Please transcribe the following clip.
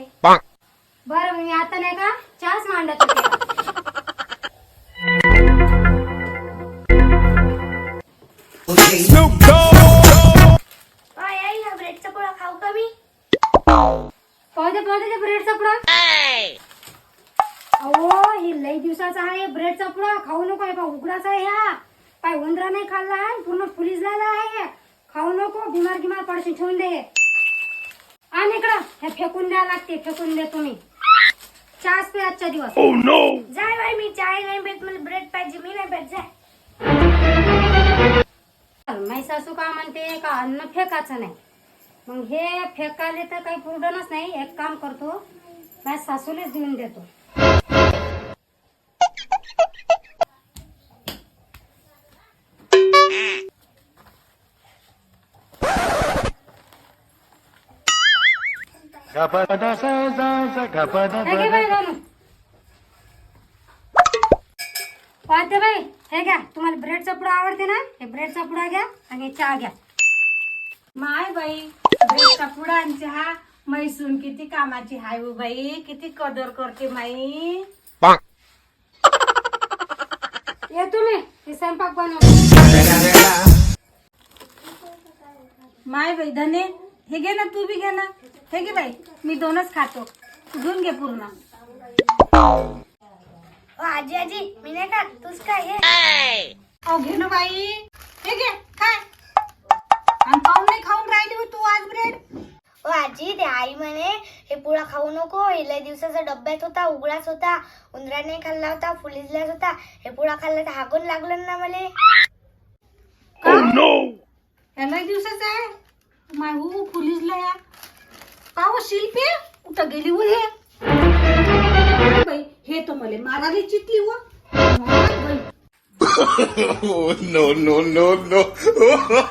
आहे. बरं मी आता नाही का चहाच मांडत होते. आई हा ब्रेडचा पोळा खाऊ का मी? पाहू दे ब्रेडचा पुडा. अहो हे लई दिवसाचा आहे ब्रेडचा पुडा. खाऊ नको आहे. उघडाचा आहे ह्या. पाय उंदरा नाही खाल्ला आहे. पूर्ण फुलिजलेला आहे. खाऊ नको. बिमार पडशील. ठेवून दे. आणि इकडं हे फेकून द्या लागते. फेकून दे तुम्ही. चहाच पे आजच्या दिवस. जाय बाई मी चाय नाही भेट, मला ब्रेड पाहिजे. मी नाही भेट जाय. माई सासू का म्हणते का अन्न फेकायचं नाही. मग हे फेकायला तर काही पुरडणच नाही. एक काम करतो माझ्या सासूलाच देऊन देतो. पाहते बाई हे घ्या. तुम्हाला ब्रेडचा पुडा आवडते ना. हे ब्रेडचा पुडा घ्या आणि चहा घ्या. माय बाई ब्रेडचा पुडा आणि चहा. मैसून किती कामाची हाय हो बाई. किती कदर करते माई. ये तुम्ही हे स्वयंपाक बनव. माय बाई धने हे घे ना. तू बी घे ना. हे घे बाई. मी दोनच खातो. तू घेऊन घे पूर्ण. आजी आजी मी नाही खात, तूच काय घे. अहो घे ना बाई. हे घे काय. आणि पाहून नाही खाऊन राहिली हो तू आज ब्रेड. आजी ते आई म्हणे हे पुडा खाऊ नको. हे लय दिवसाचा डब्यात होता. उघडाच होता. उंदराने खाल्ला होता. फुलिजलाच होता. हे पुडा खाल्ला तर हागून लागलं ना मला. याला दिवसाचा आहे. माय हो फुलीजला या. का हो शिल्पी कुठं गेली हो हे. बाई हे तर मला मारायला चितली हो. no.